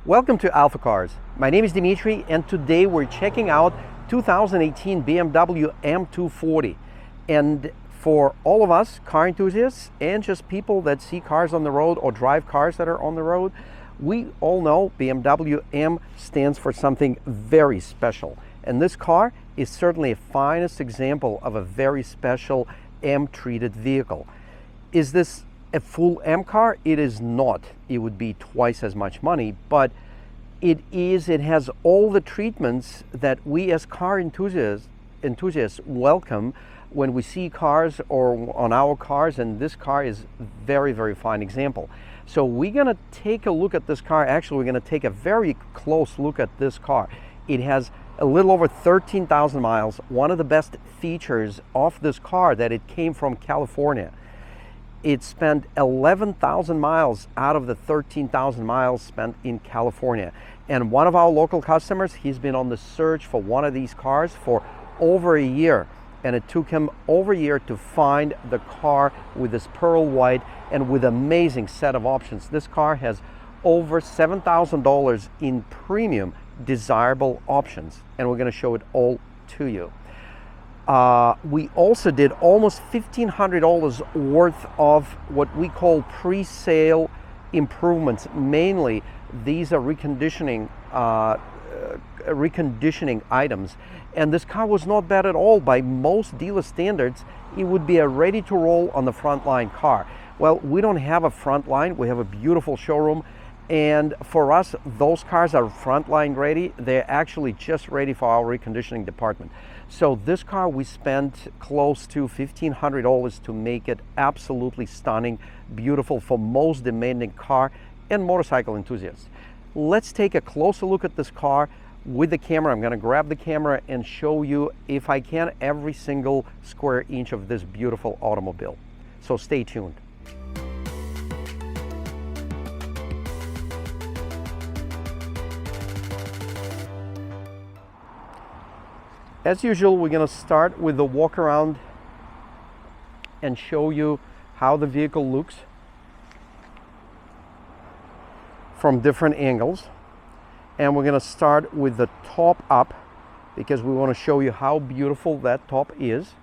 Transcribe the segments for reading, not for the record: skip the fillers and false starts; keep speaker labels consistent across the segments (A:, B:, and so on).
A: Welcome to AlphaCars. My name is Dimitri and today we're checking out 2018 BMW M240. And for all of us car enthusiasts and just people that see cars on the road or drive cars that are on the road, we all know BMW M stands for something very special. And this car is certainly a finest example of a very special M-treated vehicle. Is this a full M car? It is not. It would be twice as much money, but it has all the treatments that we as car enthusiasts welcome when we see cars or on our cars, and this car is very, very fine example. So we're gonna take a look at this car. Actually, we're gonna take a very close look at this car. It has a little over 13,000 miles. One of the best features of this car that it came from California. It spent 11,000 miles out of the 13,000 miles spent in California. And one of our local customers, he's been on the search for one of these cars for over a year. And it took him over a year to find the car with this pearl white and with amazing set of options. This car has over $7,000 in premium desirable options. And we're gonna show it all to you. We also did almost $1,500 worth of what we call pre-sale improvements. Mainly, these are reconditioning items. And this car was not bad at all. By most dealer standards, it would be a ready-to-roll on the front line car. Well, we don't have a front line. We have a beautiful showroom. And for us, those cars are frontline ready. They're actually just ready for our reconditioning department. So this car, we spent close to $1,500 to make it absolutely stunning, beautiful for most demanding car and motorcycle enthusiasts. Let's take a closer look at this car with the camera. I'm gonna grab the camera and show you, if I can, every single square inch of this beautiful automobile. So stay tuned. As usual, we're going to start with the walk around and show you how the vehicle looks from different angles. And we're going to start with the top up because we want to show you how beautiful that top is.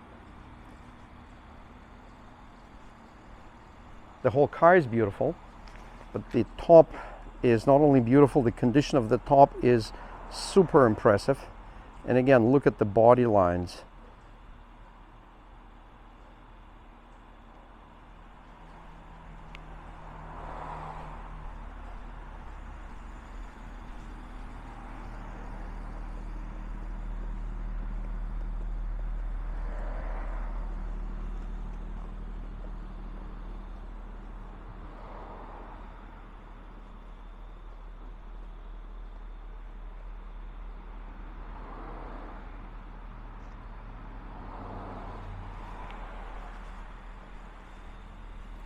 A: The whole car is beautiful, but the top is not only beautiful, the condition of the top is super impressive. And again, look at the body lines.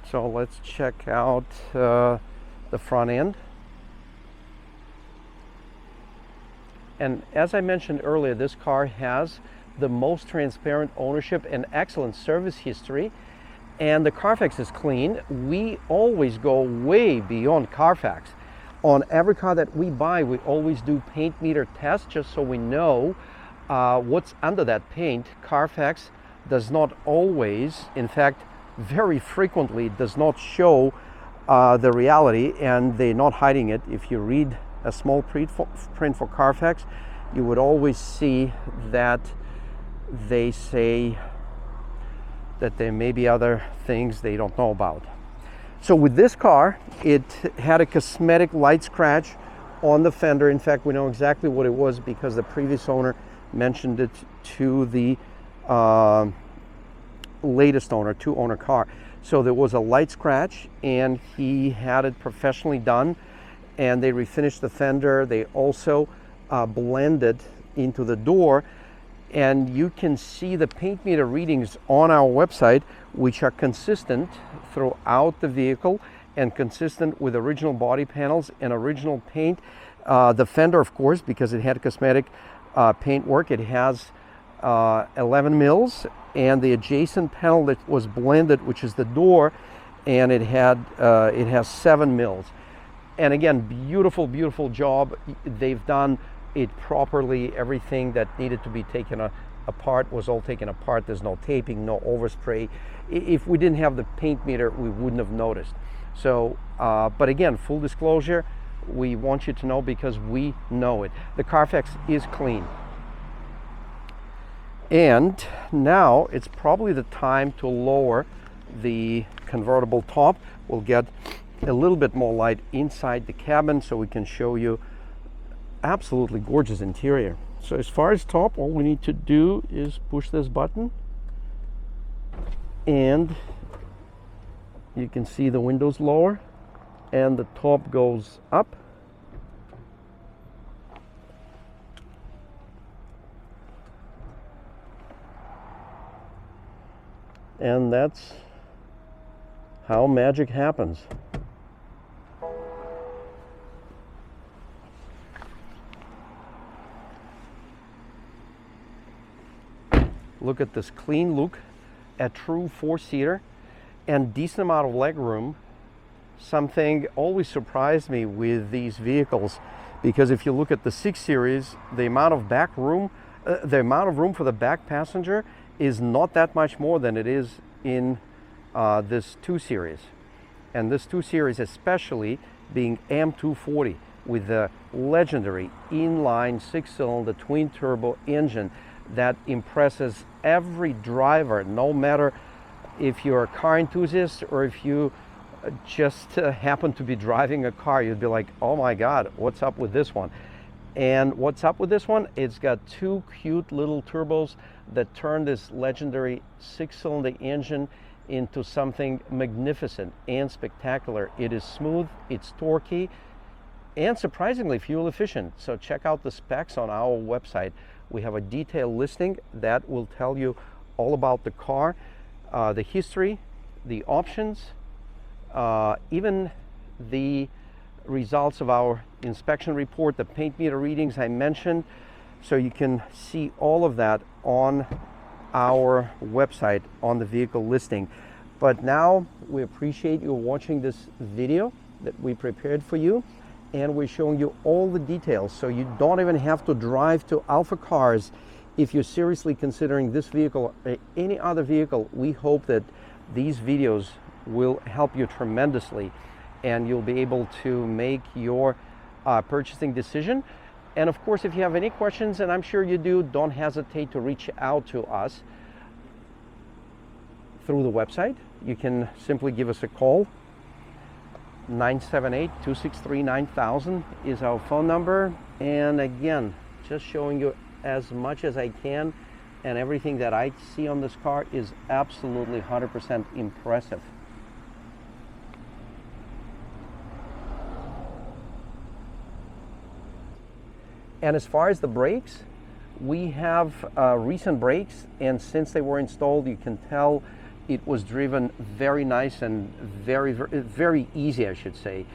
A: So let's check out the front end. And as I mentioned earlier, this car has the most transparent ownership and excellent service history. And the Carfax is clean. We always go way beyond Carfax. On every car that we buy, we always do paint meter tests just so we know what's under that paint. Carfax does not always, in fact, very frequently does not show the reality, and they're not hiding it. If you read a small print for Carfax, you would always see that they say that there may be other things they don't know about. So with this car, it had a cosmetic light scratch on the fender. In fact, we know exactly what it was because the previous owner mentioned it to the latest owner, two-owner car. So there was a light scratch and he had it professionally done, and they refinished the fender. They also blended into the door, and you can see the paint meter readings on our website, which are consistent throughout the vehicle and consistent with original body panels and original paint. The fender, of course, because it had cosmetic paint work, it has 11 mils, and the adjacent panel that was blended, which is the door, and it has 7 mils. And again, beautiful, beautiful job. They've done it properly. Everything that needed to be taken apart was all taken apart. There's no taping, no overspray. If we didn't have the paint meter, we wouldn't have noticed. So, but again, full disclosure, we want you to know because we know it. The Carfax is clean. And now it's probably the time to lower the convertible top. We'll get a little bit more light inside the cabin so we can show you absolutely gorgeous interior. So as far as top, all we need to do is push this button and you can see the windows lower and the top goes up. And that's how magic happens. Look at this clean look, a true four-seater and decent amount of leg room. Something always surprised me with these vehicles, because if you look at the 6 Series, the amount of room for the back passenger is not that much more than it is in this 2 Series. And this 2 Series especially being M240 with the legendary inline 6-cylinder twin turbo engine that impresses every driver, no matter if you're a car enthusiast or if you just happen to be driving a car. You'd be like, oh my God, what's up with this one? And what's up with this one? It's got 2 cute little turbos that turn this legendary 6-cylinder engine into something magnificent and spectacular. It is smooth, it's torquey, and surprisingly fuel efficient. So check out the specs on our website. We have a detailed listing that will tell you all about the car, the history, the options, even the results of our inspection report, the paint meter readings I mentioned. So you can see all of that on our website on the vehicle listing. But now we appreciate you watching this video that we prepared for you, and we're showing you all the details so you don't even have to drive to AlphaCars if you're seriously considering this vehicle or any other vehicle. We hope that these videos will help you tremendously and you'll be able to make your purchasing decision. And of course, if you have any questions, and I'm sure you do, don't hesitate to reach out to us through the website. You can simply give us a call. 978-263-9000 is our phone number. And again, just showing you as much as I can, and everything that I see on this car is absolutely 100% impressive. And as far as the brakes, we have recent brakes, and since they were installed, you can tell it was driven very nice and very easy, I should say,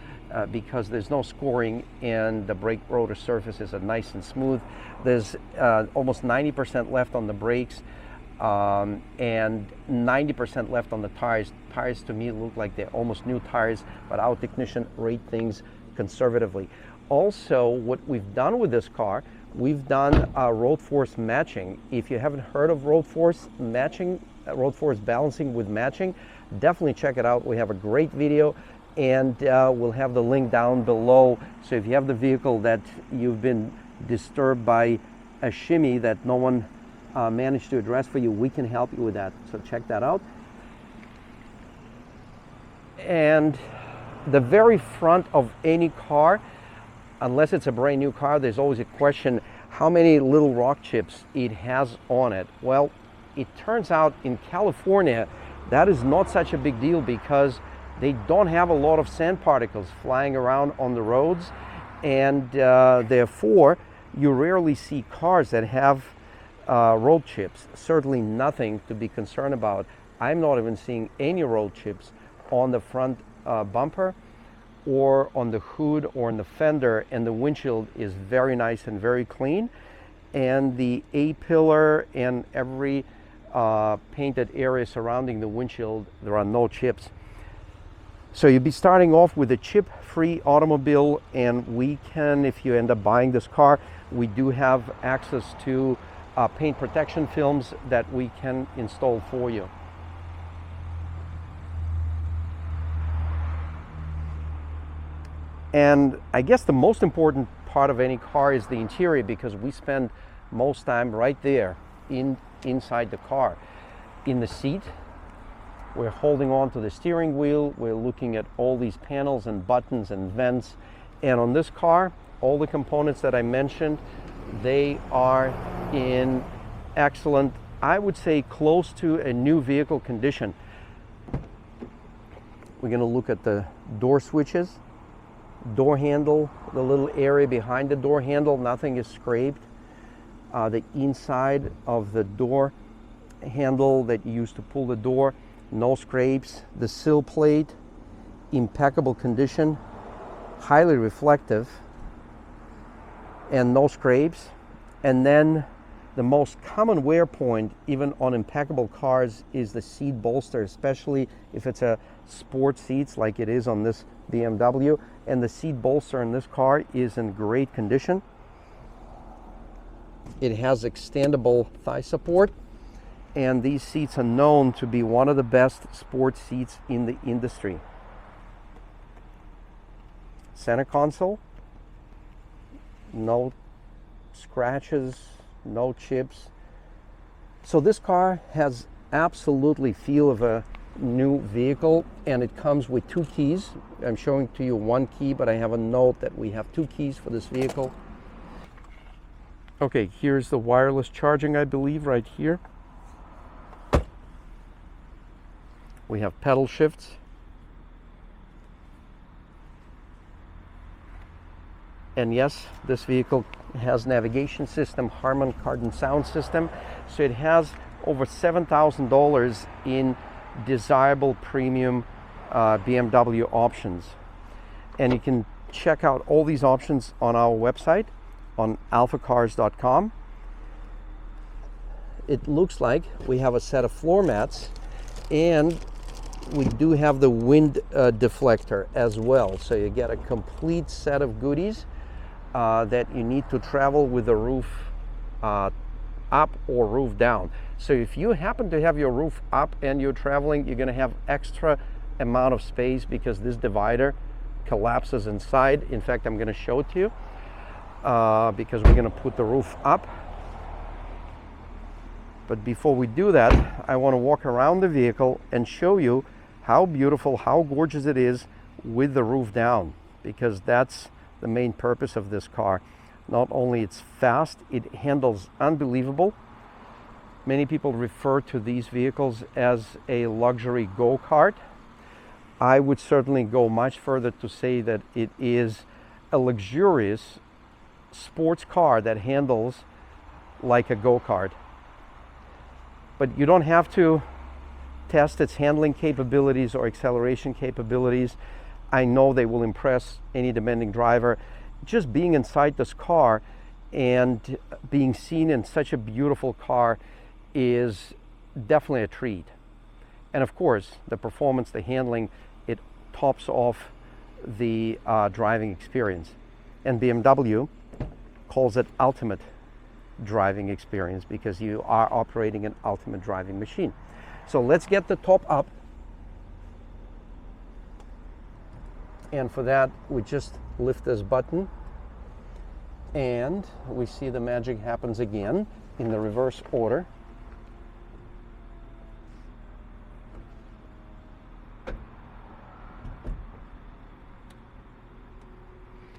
A: because there's no scoring and the brake rotor surfaces are nice and smooth. There's almost 90% left on the brakes and 90% left on the tires. Tires to me look like they're almost new tires, but our technician rate things conservatively. Also, what we've done with this car, we've done road force matching. If you haven't heard of road force matching, road force balancing with matching, definitely check it out. We have a great video, and we'll have the link down below. So if you have the vehicle that you've been disturbed by a shimmy that no one managed to address for you, we can help you with that. So check that out. And the very front of any car, unless it's a brand new car, there's always a question how many little rock chips it has on it. Well, it turns out in California that is not such a big deal because they don't have a lot of sand particles flying around on the roads, and therefore you rarely see cars that have road chips. Certainly nothing to be concerned about. I'm not even seeing any road chips on the front bumper or on the hood or on the fender, and the windshield is very nice and very clean, and the A-pillar and every painted area surrounding the windshield, there are no chips. So you'll be starting off with a chip-free automobile, and we can, if you end up buying this car, we do have access to paint protection films that we can install for you. And I guess the most important part of any car is the interior, because we spend most time right there inside the car. In the seat, we're holding on to the steering wheel, we're looking at all these panels and buttons and vents. And on this car, all the components that I mentioned, they are in excellent, I would say close to a new vehicle condition. We're going to look at the door switches, door handle, the little area behind the door handle, nothing is scraped. The inside of the door handle that you use to pull the door, no scrapes. The sill plate, impeccable condition, highly reflective, and no scrapes. And then the most common wear point, even on impeccable cars, is the seat bolster, especially if it's a sport seats like it is on this BMW. And the seat bolster in this car is in great condition. It has extendable thigh support, and these seats are known to be one of the best sports seats in the industry. Center console, no scratches, no chips. So this car has absolutely feel of a new vehicle, and it comes with 2 keys. I'm showing to you 1 key, but I have a note that we have 2 keys for this vehicle. Okay, here's the wireless charging, I believe, right here. We have pedal shifts. And yes, this vehicle has navigation system, Harman Kardon sound system. So it has over $7,000 in desirable premium BMW options. And you can check out all these options on our website on alphacars.com. It looks like we have a set of floor mats, and we do have the wind deflector as well. So you get a complete set of goodies that you need to travel with the roof up or roof down. So if you happen to have your roof up and you're traveling, you're going to have extra amount of space because this divider collapses inside. In fact, I'm going to show it to you because we're going to put the roof up. But before we do that, I want to walk around the vehicle and show you how beautiful, how gorgeous it is with the roof down, because that's the main purpose of this car. Not only it's fast, it handles unbelievable. Many people refer to these vehicles as a luxury go-kart. I would certainly go much further to say that it is a luxurious sports car that handles like a go-kart. But you don't have to test its handling capabilities or acceleration capabilities. I know they will impress any demanding driver. Just being inside this car and being seen in such a beautiful car is definitely a treat. And of course, the performance, the handling, it tops off the driving experience. And BMW calls it ultimate driving experience because you are operating an ultimate driving machine. So let's get the top up. And for that, we just lift this button and we see the magic happens again in the reverse order.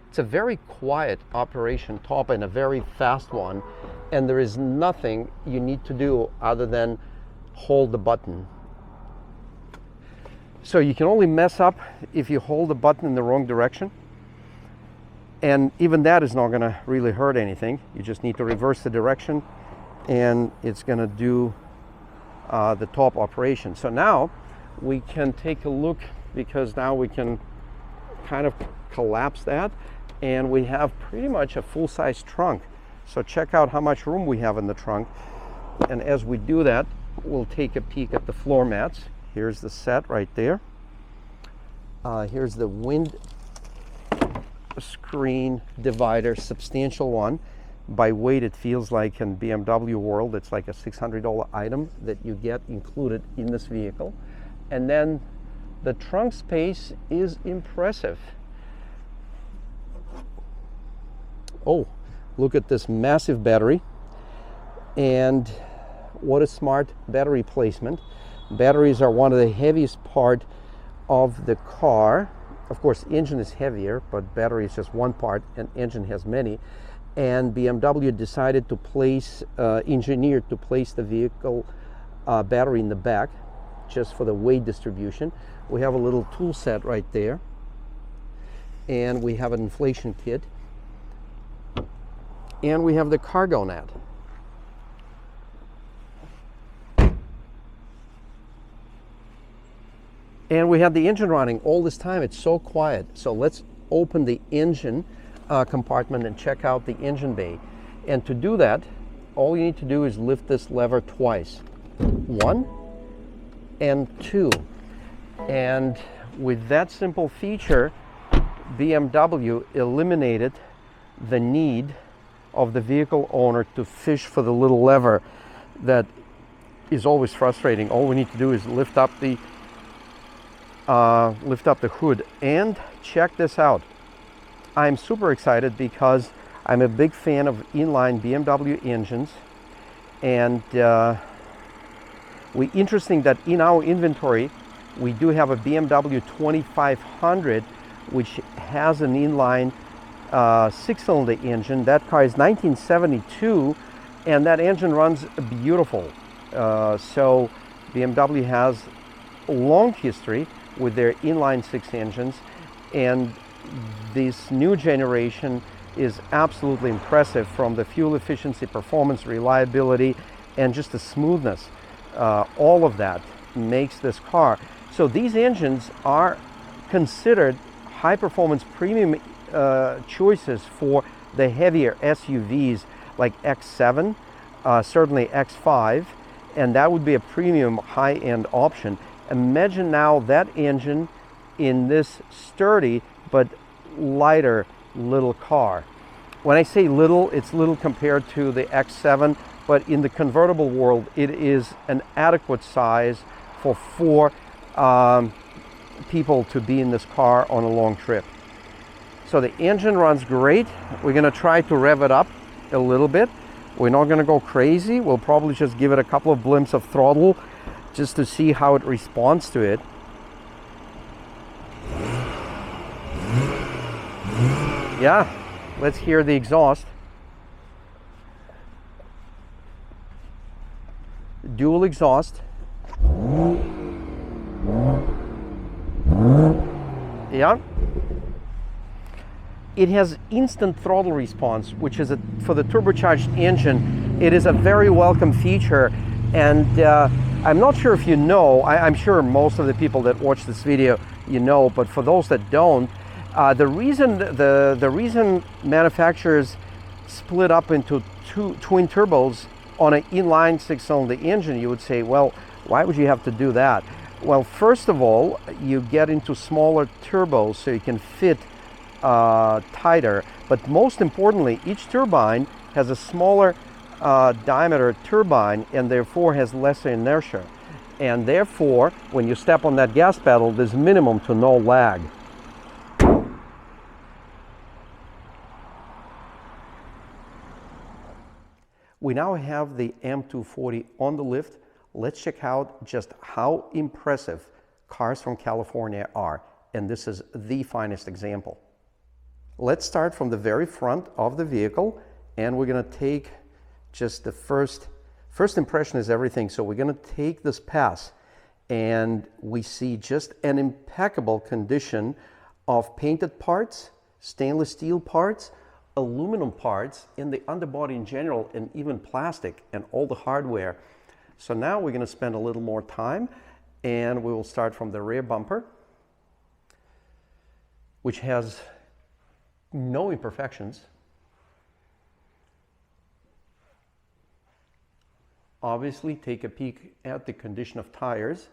A: It's a very quiet operation top and a very fast one, and there is nothing you need to do other than hold the button. So you can only mess up if you hold the button in the wrong direction, and even that is not going to really hurt anything. You just need to reverse the direction and it's going to do the top operation. So now we can take a look, because now we can kind of collapse that, and we have pretty much a full-size trunk. So check out how much room we have in the trunk. And as we do that, we'll take a peek at the floor mats. Here's the set right there. Here's the wind screen divider, substantial one. By weight, it feels like in BMW world, it's like a $600 item that you get included in this vehicle. And then the trunk space is impressive. Oh, look at this massive battery. And what a smart battery placement. Batteries are one of the heaviest part of the car. Of course, engine is heavier, but battery is just one part, and engine has many. And BMW decided to place, engineered to place the vehicle battery in the back, just for the weight distribution. We have a little tool set right there, and we have an inflation kit, and we have the cargo net. And we have the engine running all this time. It's so quiet. So let's open the engine compartment and check out the engine bay. And to do that, all you need to do is lift this lever twice. 1 and 2. And with that simple feature, BMW eliminated the need of the vehicle owner to fish for the little lever that is always frustrating. All we need to do is lift up the hood. And check this out. I'm super excited because I'm a big fan of inline BMW engines, and interesting that in our inventory we do have a BMW 2500 which has an inline 6-cylinder engine. That car is 1972 and that engine runs beautiful. So BMW has a long history with their inline 6 engines, and this new generation is absolutely impressive from the fuel efficiency, performance, reliability, and just the smoothness. All of that makes this car. So these engines are considered high performance premium choices for the heavier SUVs like X7, certainly X5, and that would be a premium high-end option. Imagine now that engine in this sturdy but lighter little car. When I say little, it's little compared to the X7, but in the convertible world, it is an adequate size for 4 people to be in this car on a long trip. So the engine runs great. We're going to try to rev it up a little bit. We're not going to go crazy. We'll probably just give it a couple of blimps of throttle just to see how it responds to it. Yeah, let's hear the exhaust. Dual exhaust. Yeah. It has instant throttle response, which is for the turbocharged engine, it is a very welcome feature. And I'm not sure if you know, I'm sure most of the people that watch this video, you know, but for those that don't, the reason manufacturers split up into twin turbos on an inline 6-cylinder engine, you would say, well, why would you have to do that? Well, first of all, you get into smaller turbos so you can fit tighter, but most importantly, each turbine has a smaller diameter turbine and therefore has lesser inertia, and therefore when you step on that gas pedal, there's minimum to no lag. We now have the M240 on the lift. Let's check out just how impressive cars from California are, and this is the finest example. Let's start from the very front of the vehicle, and we're going to take just the first impression is everything. So we're going to take this pass, and we see just an impeccable condition of painted parts, stainless steel parts, aluminum parts, in the underbody in general, and even plastic and all the hardware. So now we're going to spend a little more time, and we will start from the rear bumper, which has no imperfections. Obviously, take a peek at the condition of tires,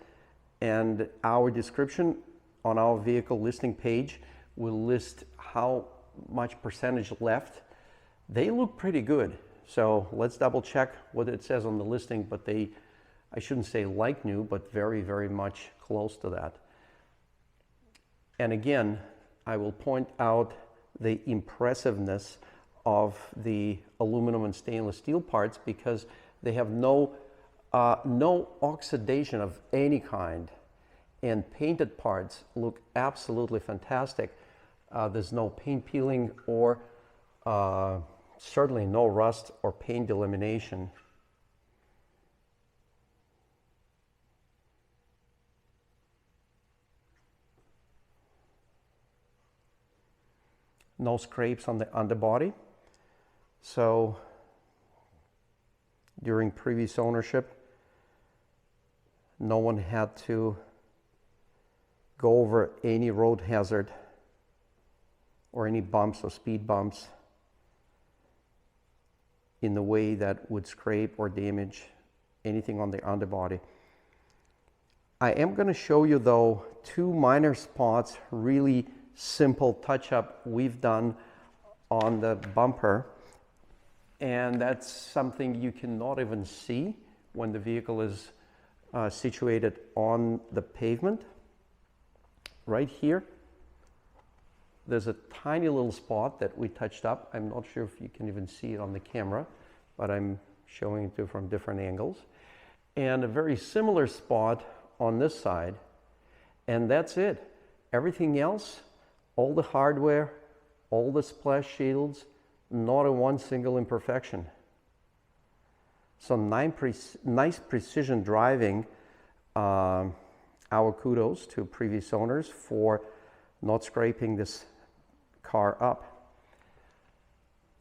A: and our description on our vehicle listing page, we'll list how much percentage left. They look pretty good. So let's double check what it says on the listing, but I shouldn't say like new, but very, very much close to that. And again, I will point out the impressiveness of the aluminum and stainless steel parts because they have no oxidation of any kind, and painted parts look absolutely fantastic. There's no paint peeling or certainly no rust or paint delamination. No scrapes on the underbody. So during previous ownership, no one had to go over any road hazard or any bumps or speed bumps in the way that would scrape or damage anything on the underbody. I am going to show you though two minor spots, really simple touch-up we've done on the bumper, and that's something you cannot even see when the vehicle is situated on the pavement. Right here, there's a tiny little spot that we touched up. I'm not sure if you can even see it on the camera, but I'm showing it to you from different angles. And a very similar spot on this side, and that's it. Everything else, all the hardware, all the splash shields, not a one single imperfection. So nice precision driving. Our kudos to previous owners for not scraping this car up.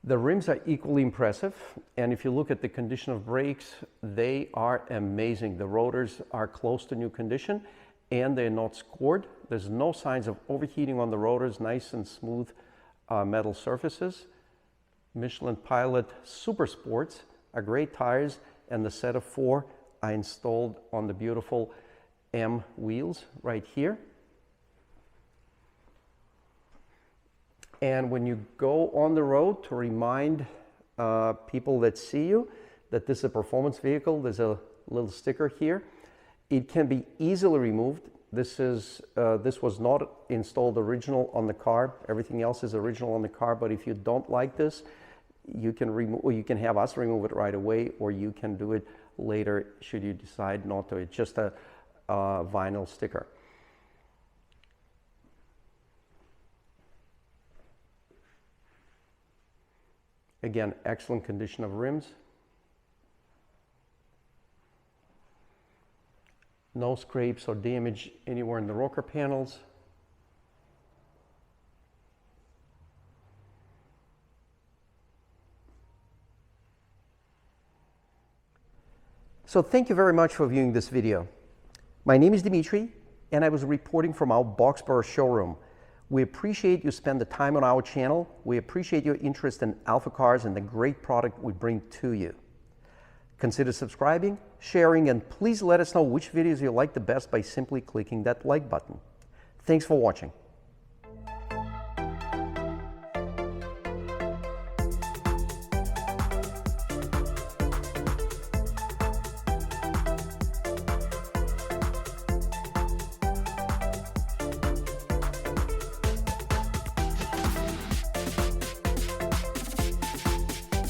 A: The rims are equally impressive, and if you look at the condition of brakes, they are amazing. The rotors are close to new condition and they're not scored. There's no signs of overheating on the rotors, nice and smooth metal surfaces. Michelin Pilot Super Sports are great tires, and the set of 4 I installed on the beautiful M wheels right here. And when you go on the road, to remind people that see you that this is a performance vehicle, there's a little sticker here. It can be easily removed. This was not installed original on the car. Everything else is original on the car, but if you don't like this, you can remove, or you can have us remove it right away, or you can do it later should you decide not to. It's just a vinyl sticker. Again, excellent condition of rims. No scrapes or damage anywhere in the rocker panels. So thank you very much for viewing this video. My name is Dimitri, and I was reporting from our Boxborough showroom. We appreciate you spend the time on our channel. We appreciate your interest in AlphaCars and the great product we bring to you. Consider subscribing, sharing, and please let us know which videos you like the best by simply clicking that like button. Thanks for watching.